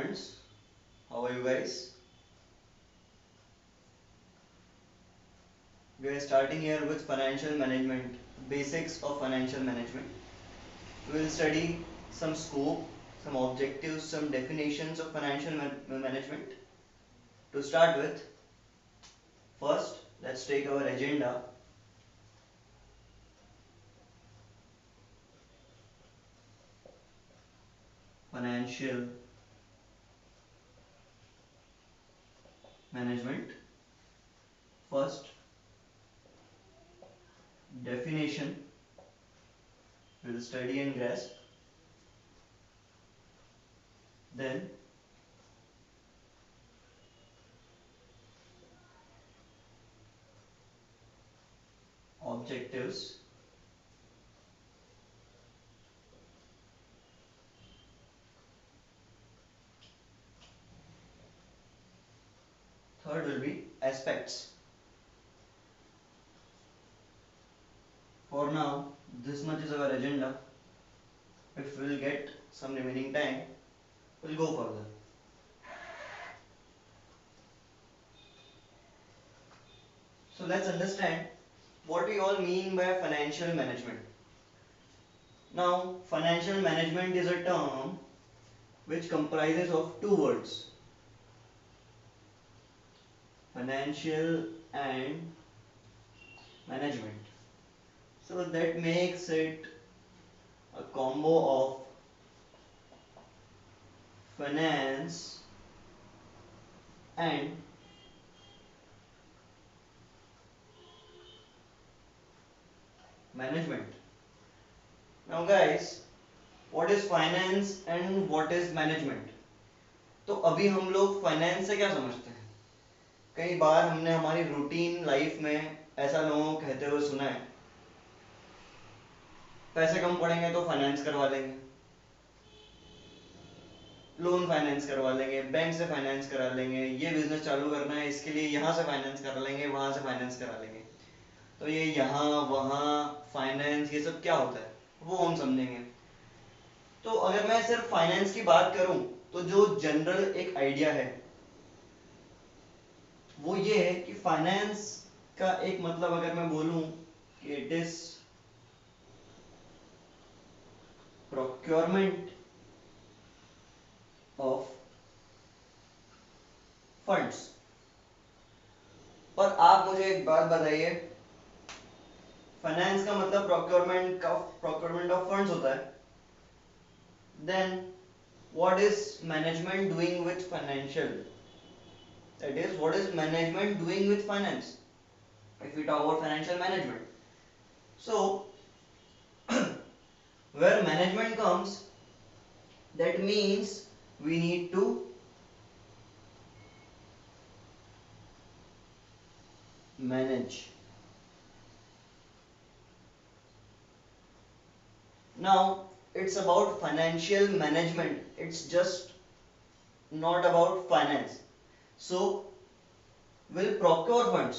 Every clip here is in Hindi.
students, how are you guys? We are starting here with financial management, basics of financial management. We will study some scope, some objectives, some definitions of financial management. To start with, first let's take our agenda. Financial management. First, definition we'll study and grasp. Then objectives. Third will be aspects. For now, this much is our agenda. If we'll get some remaining time, we'll go further. So let's understand what we all mean by financial management. Now, financial management is a term which comprises of two words, financial and management. So that makes it a combo of finance and management. Now guys, what is finance and what is management? तो अभी हम लोग फाइनेंस से क्या समझते हैं? कई बार हमने हमारी रूटीन लाइफ में ऐसा लोगों को कहते हुए सुना है, पैसे कम पड़ेंगे तो फाइनेंस करवा लेंगे, लोन फाइनेंस करवा लेंगे, बैंक से फाइनेंस करा लेंगे, ये बिजनेस चालू करना है इसके लिए यहाँ से फाइनेंस करा लेंगे, वहां से फाइनेंस करा लेंगे। तो ये यहाँ वहाँ फाइनेंस ये सब क्या होता है वो हम समझेंगे। तो अगर मैं सिर्फ फाइनेंस की बात करूं तो जो जनरल एक आइडिया है वो ये है कि फाइनेंस का एक मतलब अगर मैं बोलूं कि it is procurement of funds. पर आप मुझे एक बात बताइए, फाइनेंस का मतलब प्रोक्योरमेंट ऑफ फंड्स होता है, then what is management doing with financial, that is what is management doing with finance if we talk about financial management? So where management comes, that means we need to manage. Now it's about financial management, it's just not about finance. So we'll procure funds,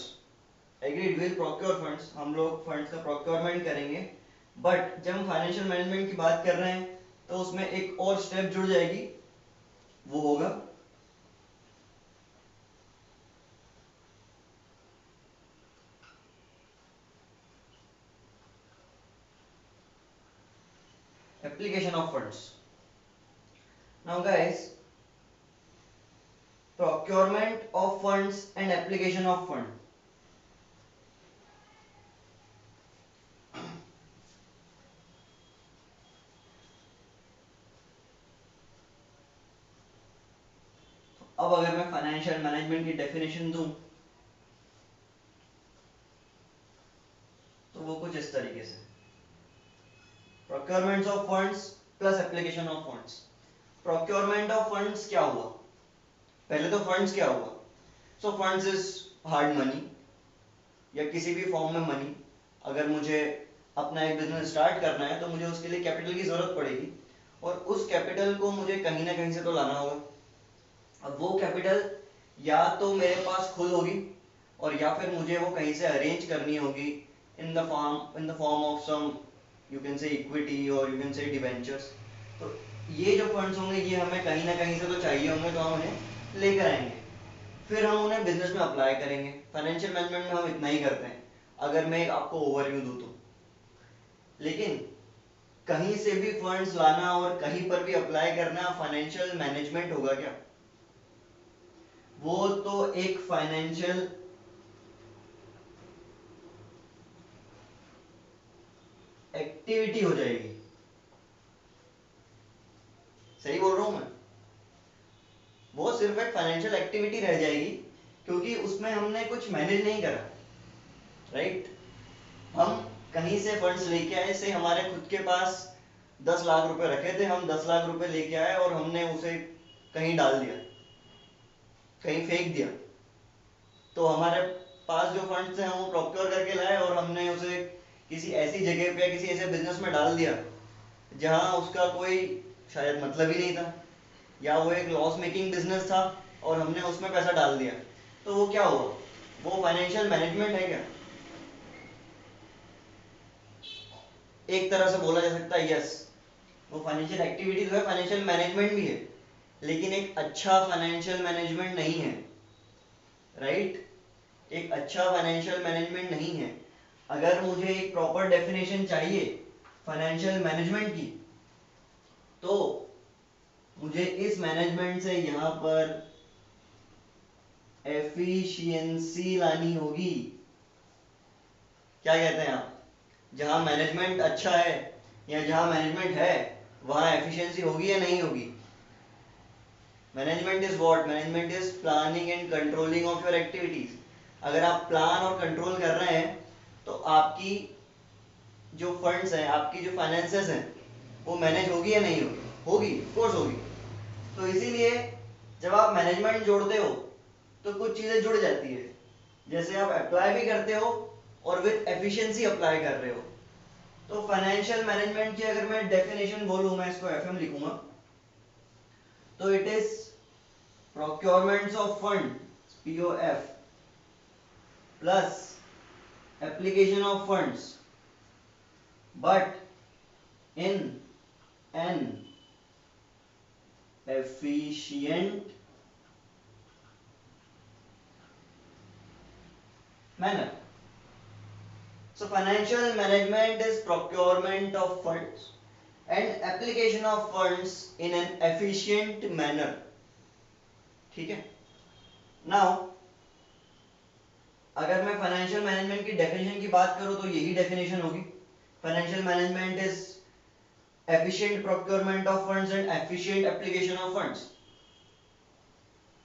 agreed, we'll procure funds, हम लोग फंड्स का प्रोक्योरमेंट करेंगे। बट जब हम फाइनेंशियल मैनेजमेंट की बात कर रहे हैं तो उसमें एक और स्टेप जुड़ जाएगी, वो होगा application of funds. Now guys, procurement of funds and application of fund, अब अगर मैं फाइनेंशियल मैनेजमेंट की डेफिनेशन दूं तो वो कुछ इस तरीके से, procurement of funds plus application of funds. Procurement of funds क्या हुआ, पहले तो फंड्स क्या हुआ? सो फंड्स इज हार्ड मनी या किसी भी फॉर्म में मनी। अगर मुझे अपना एक बिजनेस स्टार्ट करना है तो मुझे उसके लिए कैपिटल की जरूरत पड़ेगी और उस कैपिटल को मुझे कहीं ना कहीं से तो लाना होगा। अब वो कैपिटल या तो मेरे पास खुद होगी और या फिर मुझे वो कहीं से अरेंज करनी होगी in the form of some, you can say equity or you can say debentures। तो ये जो फंड्स होंगे ये हमें कहीं ना कहीं से तो चाहिए होंगे, तो हम उन्हें लेकर आएंगे, फिर हम उन्हें बिजनेस में अप्लाई करेंगे। फाइनेंशियल मैनेजमेंट में हम इतना ही करते हैं, अगर मैं एक आपको ओवरव्यू दूं तो। लेकिन कहीं से भी फंड्स लाना और कहीं पर भी अप्लाई करना फाइनेंशियल मैनेजमेंट होगा क्या? वो तो एक फाइनेंशियल एक्टिविटी हो जाएगी। सही बोल रहा हूं मैं? वो सिर्फ एक फाइनेंशियल एक्टिविटी रह जाएगी, क्योंकि उसमें हमने कुछ मैनेज नहीं करा, राइट? हम कहीं से फंड्स लेके आए, से हमारे खुद के पास 10 लाख रुपए रखे थे, हम 10 लाख रुपए लेके आए और हमने उसे कहीं डाल दिया, कहीं फेंक दिया। तो हमारे पास जो फंड्स थे हम वो प्रोक्योर करके लाए और हमने उसे किसी ऐसी जगह पे या किसी ऐसे बिजनेस में डाल दिया जहां उसका कोई शायद मतलब ही नहीं था, या वो एक लॉस मेकिंग बिजनेस था और हमने उसमें पैसा डाल दिया। तो वो क्या हुआ? वो फाइनेंशियल मैनेजमेंट है क्या? एक तरह से बोला जा सकता है यस, वो फाइनेंशियल एक्टिविटी जो है फाइनेंशियल मैनेजमेंट भी है, लेकिन एक अच्छा फाइनेंशियल मैनेजमेंट नहीं है, राइट? एक अच्छा फाइनेंशियल मैनेजमेंट नहीं है। अगर मुझे एक प्रॉपर डेफिनेशन चाहिए फाइनेंशियल मैनेजमेंट की, तो मुझे इस मैनेजमेंट से यहां पर एफिशिएंसी लानी होगी। क्या कहते हैं आप? जहां मैनेजमेंट अच्छा है या जहां मैनेजमेंट है वहां एफिशिएंसी होगी या नहीं होगी? Management is what? Management is planning and controlling of your activities. अगर आप प्लान और कंट्रोल कर रहे हैं तो आपकी जो फंड्स हैं, आपकी जो फाइनेंसेस हैं, वो मैनेज होगी या नहीं होगी? होगी, ऑफ कोर्स होगी। तो इसीलिए जब आप मैनेजमेंट जोड़ते हो तो कुछ चीजें जुड़ जाती है, जैसे आप अप्लाई भी करते हो और विद एफिशिएंसी अप्लाई कर रहे हो। तो फाइनेंशियल मैनेजमेंट की अगर मैं डेफिनेशन बोलूं, मैं इसको एफएम लिखूंगा, तो it is procurements of fund, POF, plus application of funds, but in an efficient manner. So financial management is procurement of funds and application of funds in an efficient manner. ठीक है? Now अगर मैं फाइनेंशियल मैनेजमेंट की डेफिनेशन की बात करूं तो यही डेफिनेशन होगी। Financial management is efficient procurement of funds and efficient application of funds.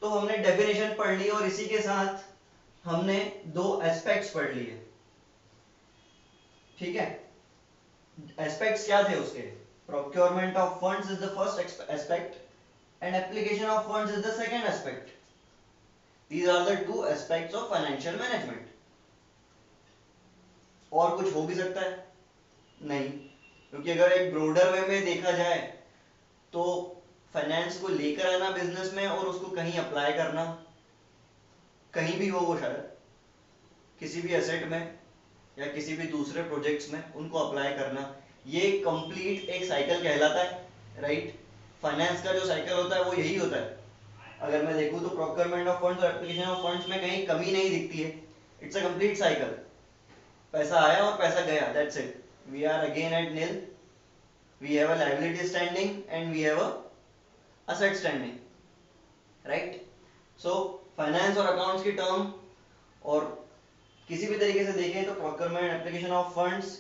तो हमने डेफिनेशन पढ़ ली और इसी के साथ हमने दो एस्पेक्ट्स पढ़ लिए। ठीक है? एस्पेक्ट्स क्या थे उसके? Procurement of funds is the first aspect and application of funds is the second aspect. These are the two aspects of financial management. और कुछ हो भी सकता है? नहीं, क्योंकि अगर एक ब्रोडर वे में देखा जाए तो फाइनेंस को लेकर आना बिजनेस में और उसको कहीं अप्लाई करना, कहीं भी हो वो, शायद किसी भी एसेट में या किसी भी दूसरे प्रोजेक्ट्स में उनको अप्लाई करना, ये कंप्लीट एक साइकिल कहलाता है, राइट? फाइनेंस का जो साइकिल होता है वो यही होता है। अगर मैं देखूं तो प्रोक्योरमेंट ऑफ फंड्स और एप्लीकेशन ऑफ फंड्स में कहीं कमी नहीं दिखती है। It's a complete cycle. पैसा आया और पैसा गया, that's it. We are again at nil, we have a liability standing and we have a asset standing, right? So finance और अकाउंट्स की टर्म और किसी भी तरीके से देखें तो procurement, application of funds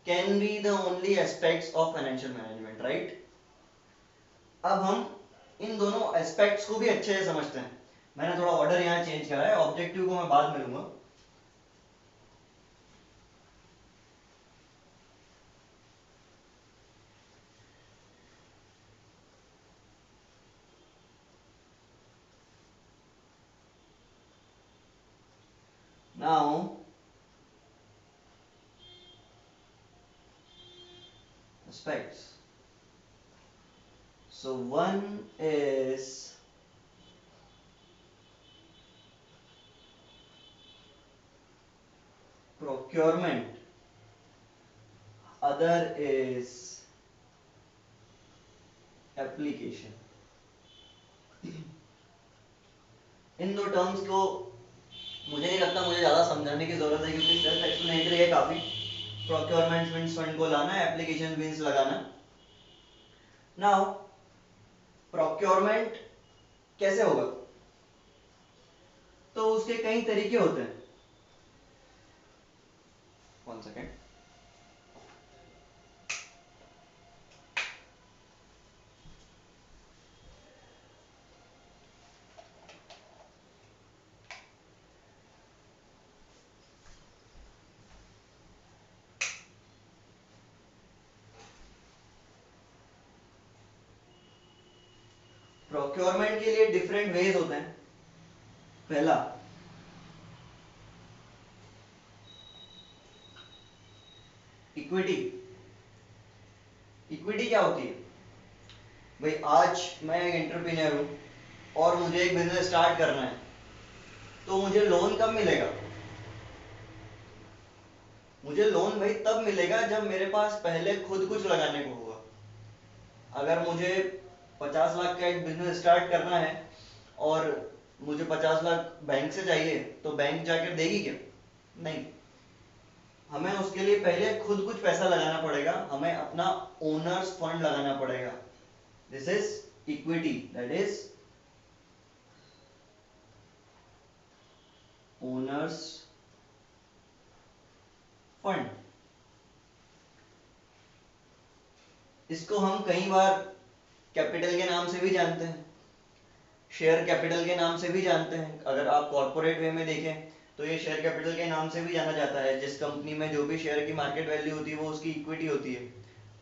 can be the only aspects of financial management, right? अब हम इन दोनों एस्पेक्ट्स को भी अच्छे से समझते हैं। मैंने थोड़ा ऑर्डर यहाँ चेंज करा है, ऑब्जेक्टिव को मैं बाद में लूंगा। Now aspects. So one is procurement, other is application. इन दो टर्म्स को मुझे नहीं लगता मुझे ज्यादा समझाने की जरूरत है, क्योंकि सेल्फ एक्सप्लेनेटरी है काफी। प्रोक्योरमेंट मींस फंड को लाना, एप्लीकेशन मींस लगाना। नाउ प्रोक्योरमेंट कैसे होगा, तो उसके कई तरीके होते हैं। 1 सेकेंड। प्रोक्योरमेंट के लिए डिफरेंट वेज होते हैं। पहला, इक्विटी। इक्विटी क्या होती है भाई, आज मैं एक एंटरप्रेन्योर हूं और मुझे एक बिजनेस स्टार्ट करना है, तो मुझे लोन कब मिलेगा? मुझे लोन भाई तब मिलेगा जब मेरे पास पहले खुद कुछ लगाने को होगा। अगर मुझे 50 लाख का एक बिजनेस स्टार्ट करना है और मुझे 50 लाख बैंक से चाहिए, तो बैंक जाकर देगी क्या? नहीं। हमें उसके लिए पहले खुद कुछ पैसा लगाना पड़ेगा, हमें अपना ओनर्स फंड लगाना पड़ेगा। This is equity, that is owner's fund. इसको हम कई बार कैपिटल के नाम से भी जानते हैं, शेयर कैपिटल के नाम से भी जानते हैं। अगर आप कॉर्पोरेट वे में देखें तो ये शेयर कैपिटल के नाम से भी जाना जाता है। जिस कंपनी में जो भी शेयर की मार्केट वैल्यू होती है वो उसकी इक्विटी होती है।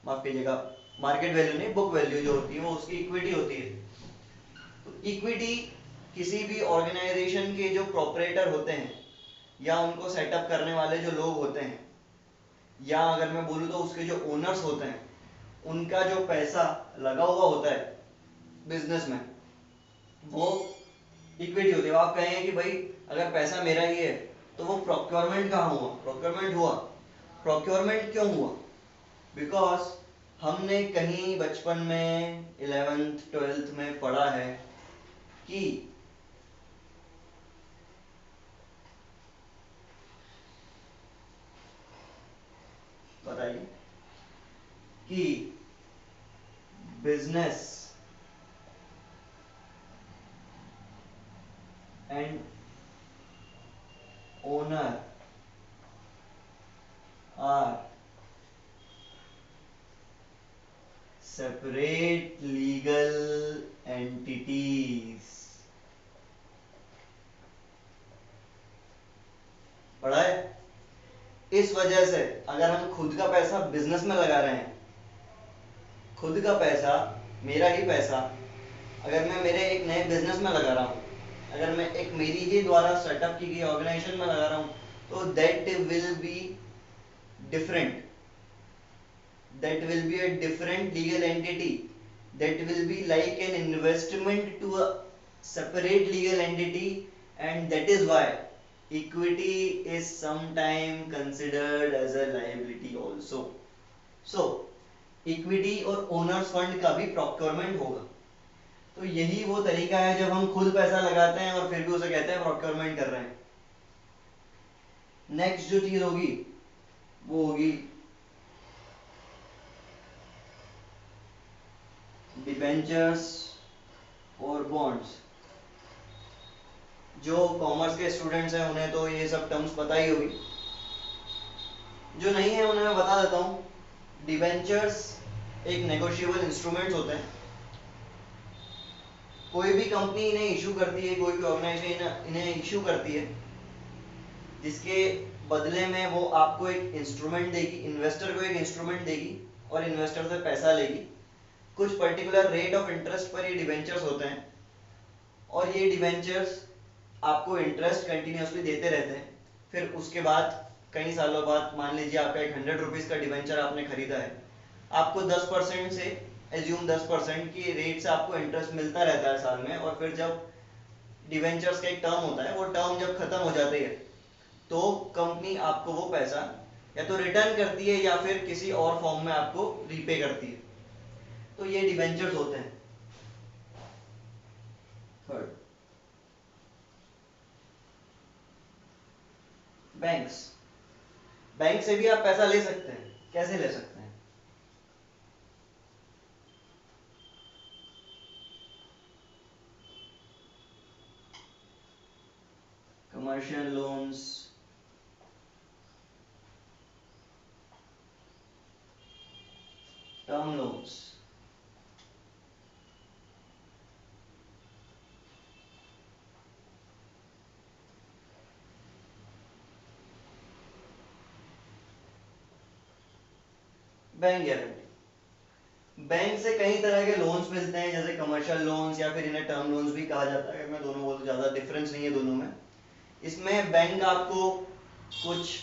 माफ कीजिएगा, मार्केट वैल्यू नहीं, बुक वैल्यू जो होती है वो उसकी इक्विटी होती है। तो इक्विटी किसी भी ऑर्गेनाइजेशन के जो प्रोपरेटर होते हैं या उनको सेटअप करने वाले जो लोग होते हैं, या अगर मैं बोलूँ तो उसके जो ओनर्स होते हैं, उनका जो पैसा लगा हुआ होता है बिजनेस में, वो इक्विटी होती है। आप कहेंगे कि भाई अगर पैसा मेरा ही है तो वो प्रोक्योरमेंट कहाँ हुआ? प्रोक्योरमेंट हुआ। प्रोक्योरमेंट क्यों हुआ? बिकॉज हमने कहीं बचपन में 11th 12th में पढ़ा है कि बताइए कि business and owner are separate legal entities. पढ़ा है? इस वजह से अगर हम खुद का पैसा बिजनेस में लगा रहे हैं, खुद का पैसा, मेरा ही पैसा, अगर मैं मेरे एक नए बिजनेस में लगा रहा हूँ, अगर मैं एक मेरी ही द्वारा सेटअप की गई ऑर्गेनाइजेशन में लगा रहा हूँ, तो that will be different, that will be a different legal entity, that will be like an investment to a separate legal entity, and that is why equity is sometime considered as a liability also. So equity और ओनर्स फंड का भी प्रोक्योरमेंट होगा। तो यही वो तरीका है जब हम खुद पैसा लगाते हैं और फिर भी उसे कहते हैं प्रोक्योरमेंट कर रहे हैं। नेक्स्ट जो चीज होगी वो होगी डिबेंचर्स और बॉन्ड्स। जो कॉमर्स के स्टूडेंट्स हैं उन्हें तो ये सब टर्म्स पता ही होगी, जो नहीं है उन्हें मैं बता देता हूं। डिबेंचर्स एक नेगोशिएबल इंस्ट्रूमेंट्स होते हैं। कोई भी कंपनी इन्हें इशू करती है, कोई भी ऑर्गेनाइजेशन इन्हें इशू करती है, जिसके बदले में वो आपको एक इंस्ट्रूमेंट देगी, इन्वेस्टर को एक इंस्ट्रूमेंट देगी और इन्वेस्टर से पैसा लेगी। कुछ पर्टिकुलर रेट ऑफ इंटरेस्ट पर ये डिबेंचर्स होते हैं और ये डिबेंचर्स आपको इंटरेस्ट कंटिन्यूसली देते रहते हैं। फिर उसके बाद कई सालों बाद, मान लीजिए आपका एक 100 रुपीज का डिबेंचर आपने खरीदा है, आपको 10% से एज्यूम 10% की रेट से आपको इंटरेस्ट मिलता रहता है साल में। और फिर जब डिबेंचर्स का एक टर्म होता है, वो टर्म जब खत्म हो जाती है तो कंपनी आपको वो पैसा या तो रिटर्न करती है या फिर किसी और फॉर्म में आपको रीपे करती है। तो ये डिबेंचर्स होते हैं। Third, banks. बैंक से भी आप पैसा ले सकते हैं। कैसे ले सकते हैं? Commercial loans, term loans, bank guarantee. Bank से कई तरह के लोन्स मिलते हैं, जैसे कमर्शियल लोन्स या फिर इन्हें टर्म लोन्स भी कहा जाता है। मैं दोनों बोलूं, ज्यादा डिफरेंस नहीं है दोनों में। इसमें बैंक आपको कुछ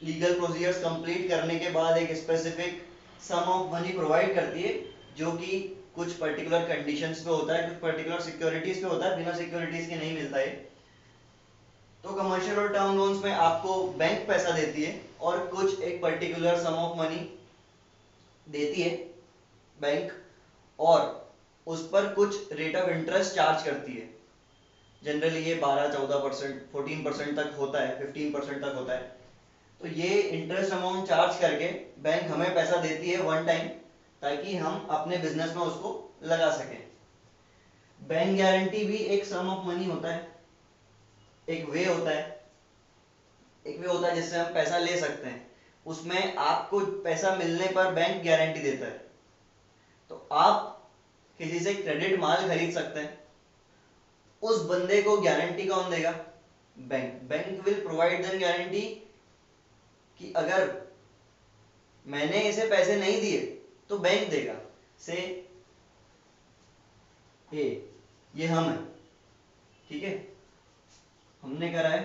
लीगल प्रोसीजर्स कंप्लीट करने के बाद एक specific sum of money provide करती है, जो कि कुछ पर्टिकुलर कंडीशंस पे होता है, कुछ पर्टिकुलर सिक्योरिटीज पे होता है, बिना सिक्योरिटीज के नहीं मिलता है। तो कमर्शियल और टर्म लोन्स में आपको बैंक पैसा देती है और कुछ एक पर्टिकुलर सम ऑफ मनी देती है बैंक, और उस पर कुछ रेट ऑफ इंटरेस्ट चार्ज करती है। जनरली ये 12-14%, 14% तक होता है, 15% तक होता है। तो ये इंटरेस्ट अमाउंट चार्ज करके बैंक हमें पैसा देती है वन टाइम, ताकि हम अपने बिजनेस में उसको लगा सकें। बैंक गारंटी भी एक सम ऑफ मनी होता है, एक वे होता है, जिससे हम पैसा ले सकते हैं। उसमें आपको पैसा मिलने पर बैंक गारंटी देता है। तो आप किसी से क्रेडिट माल खरीद सकते हैं, उस बंदे को गारंटी कौन देगा? Bank will provide then guarantee, कि अगर मैंने इसे पैसे नहीं दिए तो बैंक देगा। से ये हम है, ठीक है, हमने करा है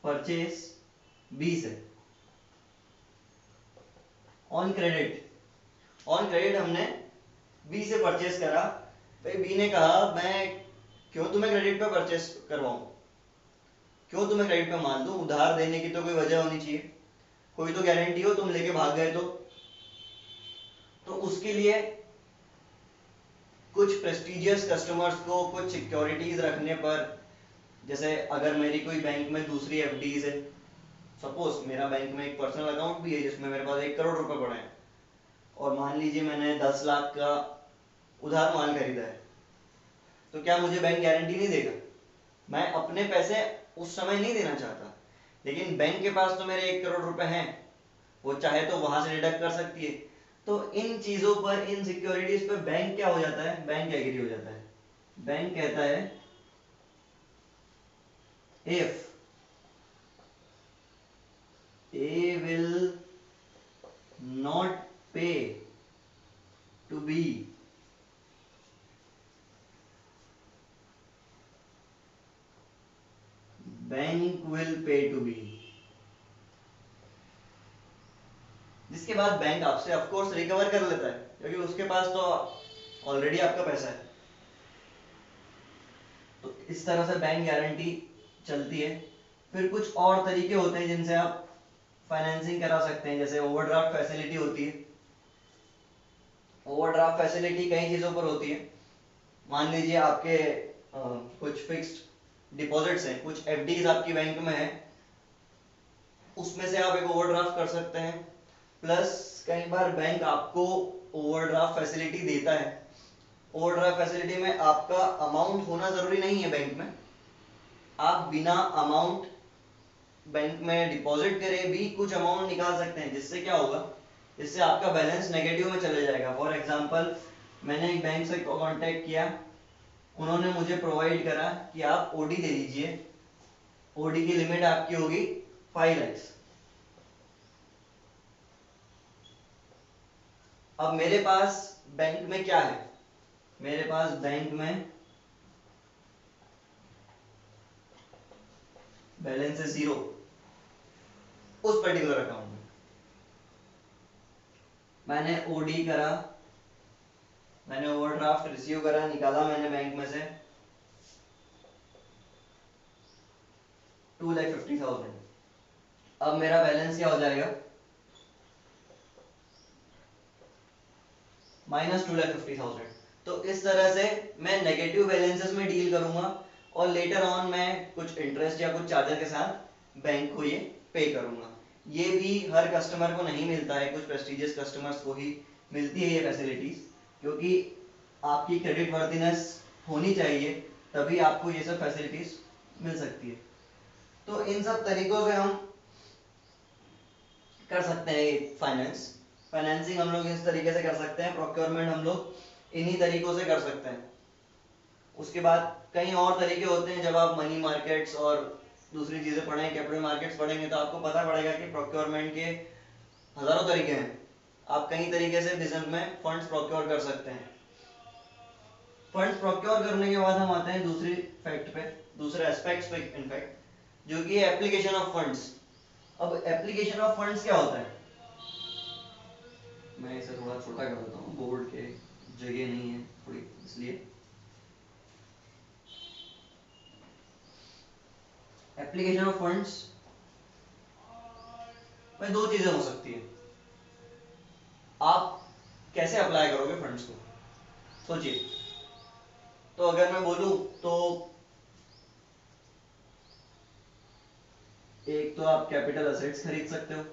परचेस बी से ऑन क्रेडिट हमने बी से परचेस करा। भाई बी ने कहा, मैं क्यों तुम्हें क्रेडिट पे परचेस करवाऊं, क्यों तुम्हें क्रेडिट पे माल दूं? उधार देने की तो कोई वजह होनी चाहिए, कोई तो गारंटी हो, तुम लेके भाग गए तो उसके लिए कुछ प्रेस्टिजियस कस्टमर्स को कुछ सिक्योरिटीज रखने पर, जैसे अगर मेरी कोई बैंक में दूसरी एफडीज है, सपोज मेरा बैंक में एक पर्सनल अकाउंट भी है जिसमें मेरे पास 1 करोड़ रुपए पड़े हैं, और मान लीजिए मैंने 10 लाख का उधार माल खरीदा है, तो क्या मुझे बैंक गारंटी नहीं देगा? मैं अपने पैसे उस समय नहीं देना चाहता, लेकिन बैंक के पास तो मेरे 1 करोड़ रुपए हैं, वो चाहे तो वहां से डिडक्ट कर सकती है। तो इन चीजों पर, इन सिक्योरिटीज पर बैंक क्या हो जाता है? बैंक एग्री हो जाता है। बैंक कहता है, if A will not pay to B, bank will pay to B. जिसके बाद बैंक आपसे ऑफ कोर्स रिकवर कर लेता है, क्योंकि उसके पास तो ऑलरेडी आपका पैसा है। तो इस तरह से बैंक गारंटी चलती है। फिर कुछ और तरीके होते हैं जिनसे आप फाइनेंसिंग करा सकते हैं, जैसे ओवरड्राफ्ट फैसिलिटी होती है। ओवरड्राफ्ट फैसिलिटी कई चीजों पर होती है। मान लीजिए आपके कुछ फिक्स्ड डिपॉजिट्स हैं, कुछ एफडीज आपकी बैंक में है, उसमें से आप एक ओवरड्राफ्ट कर सकते हैं। प्लस कई बार बैंक आपको ओवरड्राफ्ट फैसिलिटी देता है। ओवरड्राफ्ट फैसिलिटी में आपका अमाउंट होना जरूरी नहीं है बैंक में, आप बिना अमाउंट बैंक में डिपॉजिट करे भी कुछ अमाउंट निकाल सकते हैं। जिससे क्या होगा? इससे आपका बैलेंस नेगेटिव में चले जाएगा। फॉर एग्जांपल, मैंने एक बैंक से कांटेक्ट किया, उन्होंने मुझे प्रोवाइड करा कि आप ओडी दे दीजिए, ओडी की लिमिट आपकी होगी 5 लाख। अब मेरे पास बैंक में क्या है? मेरे पास बैंक में बैलेंस है 0 उस पर्टिकुलर अकाउंट में। मैंने ओडी करा, मैंने ओवरड्राफ्ट रिसीव करा, निकाला मैंने बैंक में से 2,50,000। अब मेरा बैलेंस क्या हो जाएगा? -2,50,000। तो इस तरह से मैं नेगेटिव बैलेंसेस में डील करूंगा और लेटर ऑन मैं कुछ इंटरेस्ट या कुछ चार्जर के साथ बैंक को ये पे करूंगा। ये भी हर कस्टमर को नहीं मिलता है, कुछ प्रेस्टिजियस कस्टमर्स को ही मिलती है ये फैसिलिटीज, क्योंकि आपकी क्रेडिट वर्दीनेस होनी चाहिए, तभी आपको ये सब फैसिलिटीज मिल सकती है। तो इन सब तरीकों से हम कर सकते हैं फाइनेंस। फाइनेंसिंग हम लोग इस तरीके से कर सकते हैं, प्रोक्योरमेंट हम लोग इन्हीं तरीकों से कर सकते हैं। उसके बाद कई और तरीके होते हैं, जब आप मनी मार्केट्स और दूसरी चीजें पढ़ें, कैपिटल मार्केट्स पढ़ेंगे, तो आपको पता पड़ेगा कि प्रोक्योरमेंट के हजारों तरीके हैं। आप कई तरीके से बिजनेस में फंड्स प्रोक्योर कर सकते हैं। फंड्स प्रोक्योर करने के बाद हम आते हैं दूसरी फैक्ट पे, दूसरे एस्पेक्ट्स पे इनफैक्ट, जो कि है एप्लीकेशन ऑफ फंड्स। अब एप्लीकेशन ऑफ फंड्स क्या होता है, मैं इसे थोड़ा छोटा कर देता हूँ, बोर्ड के जगह नहीं है थोड़ी, इसलिए। एप्लीकेशन ऑफ फंड्स में दो चीजें हो सकती है। आप कैसे अप्लाई करोगे फंड्स को, सोचिए। तो अगर मैं बोलूं तो एक तो आप कैपिटल असेट्स खरीद सकते हो,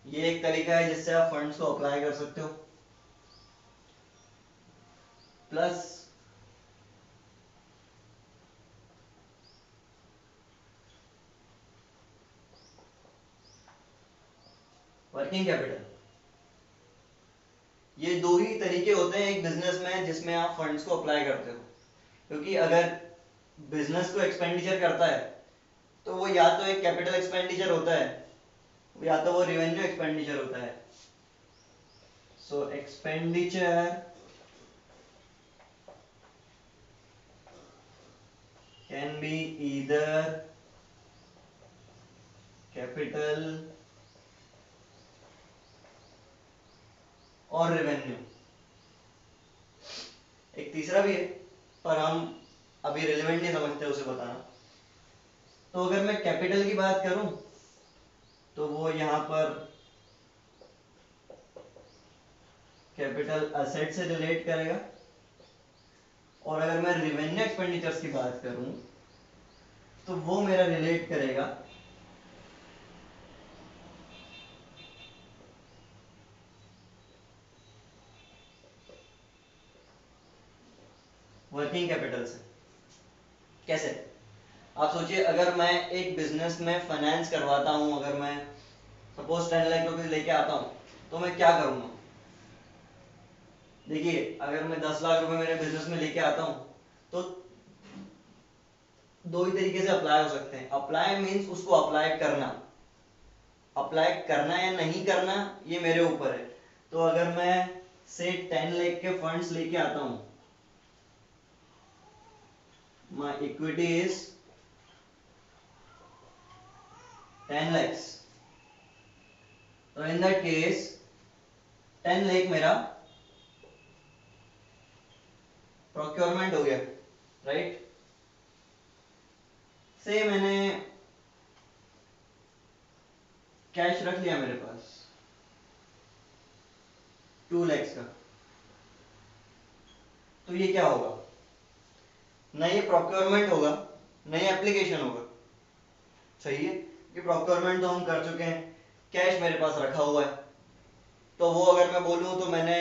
ये एक तरीका है जिससे आप फंड्स को अप्लाई कर सकते हो। प्लस वर्किंग कैपिटल, ये दो ही तरीके होते हैं एक बिजनेस में जिसमें आप फंड्स को अप्लाई करते हो। क्योंकि अगर बिजनेस को एक्सपेंडिचर करता है तो वो या तो एक कैपिटल एक्सपेंडिचर होता है, या तो वो रेवेन्यू एक्सपेंडिचर होता है। सो expenditure can be either capital और रेवेन्यू। एक तीसरा भी है, पर हम अभी रिलेवेंट नहीं समझते उसे बताना। तो अगर मैं कैपिटल की बात करूं तो वो यहां पर कैपिटल असेट से रिलेट करेगा, और अगर मैं रेवेन्यू एक्सपेंडिचर्स की बात करूं तो वो मेरा रिलेट करेगा वर्किंग कैपिटल से। कैसे, आप सोचिए, अगर मैं एक बिजनेस में फाइनेंस करवाता हूं, अगर मैं सपोज 10 लाख रुपए लेके आता हूं, तो मैं क्या करूंगा। देखिए, अगर मैं 10 लाख रुपए मेरे बिजनेस में लेके आता हूं तो दो ही तरीके से अप्लाई हो सकते हैं। अप्लाई मीन्स उसको अप्लाई करना, अप्लाई करना या नहीं करना ये मेरे ऊपर है। तो अगर मैं से 10 लाख के फंड्स लेके आता हूं, my equity is 10 lakhs, तो इन दैट केस 10 लाख मेरा प्रोक्योरमेंट हो गया, राइट। से मैंने कैश रख लिया मेरे पास 2 lakhs का, तो ये क्या होगा, ना ये प्रोक्योरमेंट होगा ना ये एप्लीकेशन होगा। सही है, कि प्रोक्योरमेंट तो हम कर चुके हैं, कैश मेरे पास रखा हुआ है। तो वो अगर मैं बोलूं तो मैंने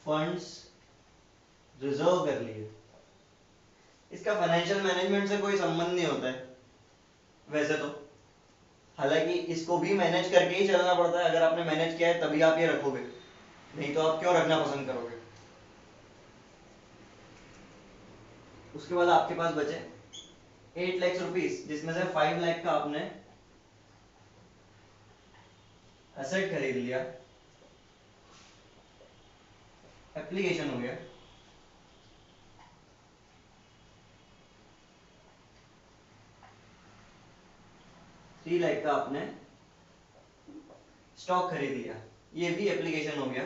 फंड्स रिजर्व कर लिए। इसका फाइनेंशियल मैनेजमेंट से कोई संबंध नहीं होता है वैसे तो, हालांकि इसको भी मैनेज करके ही चलना पड़ता है। अगर आपने मैनेज किया है तभी आप ये रखोगे, नहीं तो आप क्यों रखना पसंद करोगे। उसके बाद आपके पास बचे 8 लाख रुपीस, जिसमें से 5 लाख का आपने एसेट खरीद लिया, एप्लीकेशन हो गया। 3 लाख का आपने स्टॉक खरीद लिया, ये भी एप्लीकेशन हो गया।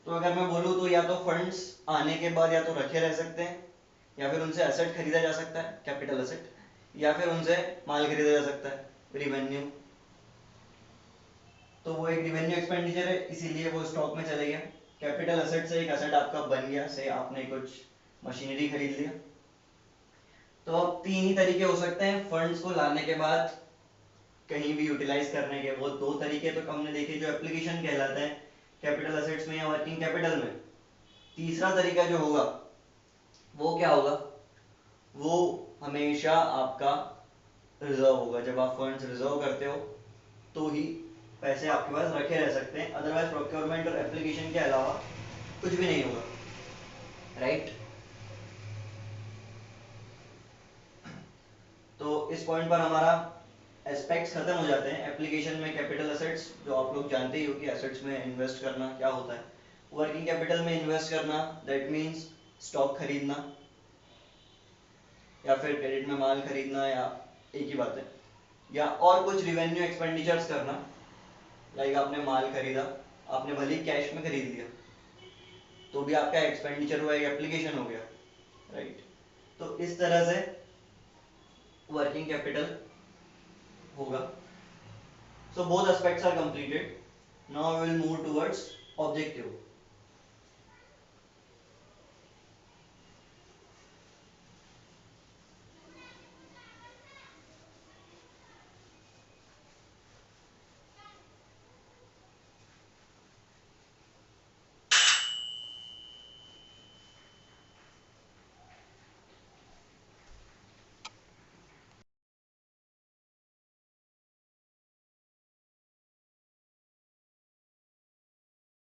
तो अगर मैं बोलूं तो या तो फंड्स आने के बाद या तो रखे रह सकते हैं, या फिर उनसे एसेट खरीदा जा सकता है, कैपिटल एसेट, या फिर उनसे माल खरीदा जा सकता है, रिवेन्यू। तो वो एक रिवेन्यू एक्सपेंडिचर है, इसीलिए वो स्टॉक में चले गया। कैपिटल एसेट से एक एसेट आपका बन गया, से आपने कुछ मशीनरी खरीद लिया। तो अब तीन ही तरीके हो सकते हैं फंड्स को लाने के बाद कहीं भी यूटिलाइज करने के। वो दो तरीके तो हमने देखे जो एप्लीकेशन कहलाते हैं, कैपिटल एसेट्स में या वर्किंग कैपिटल में। तीसरा तरीका जो होगा वो क्या होगा, वो हमेशा आपका रिजर्व होगा। जब आप फंड्स रिजर्व करते हो तो ही पैसे आपके पास रखे रह सकते हैं, अदरवाइज प्रोक्योरमेंट और एप्लीकेशन के अलावा कुछ भी नहीं होगा, राइट। तो इस पॉइंट पर हमारा एस्पेक्ट्स खत्म हो जाते हैं। एप्लीकेशन में कैपिटल एसेट्स जो आप लोग जानते ही हो कि एसेट्स में इन्वेस्ट करना क्या होता है। वर्किंग कैपिटल में इन्वेस्ट करना दैट मीन्स स्टॉक खरीदना या फिर क्रेडिट में माल खरीदना, या एक ही बात है। या और कुछ रिवेन्यू एक्सपेंडिचर्स करना, लाइक आपने माल खरीदा, आपने भले ही कैश में खरीद लिया तो भी आपका एक्सपेंडिचर हुआ, एक एप्लीकेशन हो गया, राइट। तो इस तरह से वर्किंग कैपिटल होगा। So both aspects are completed. Now we will move towards objective.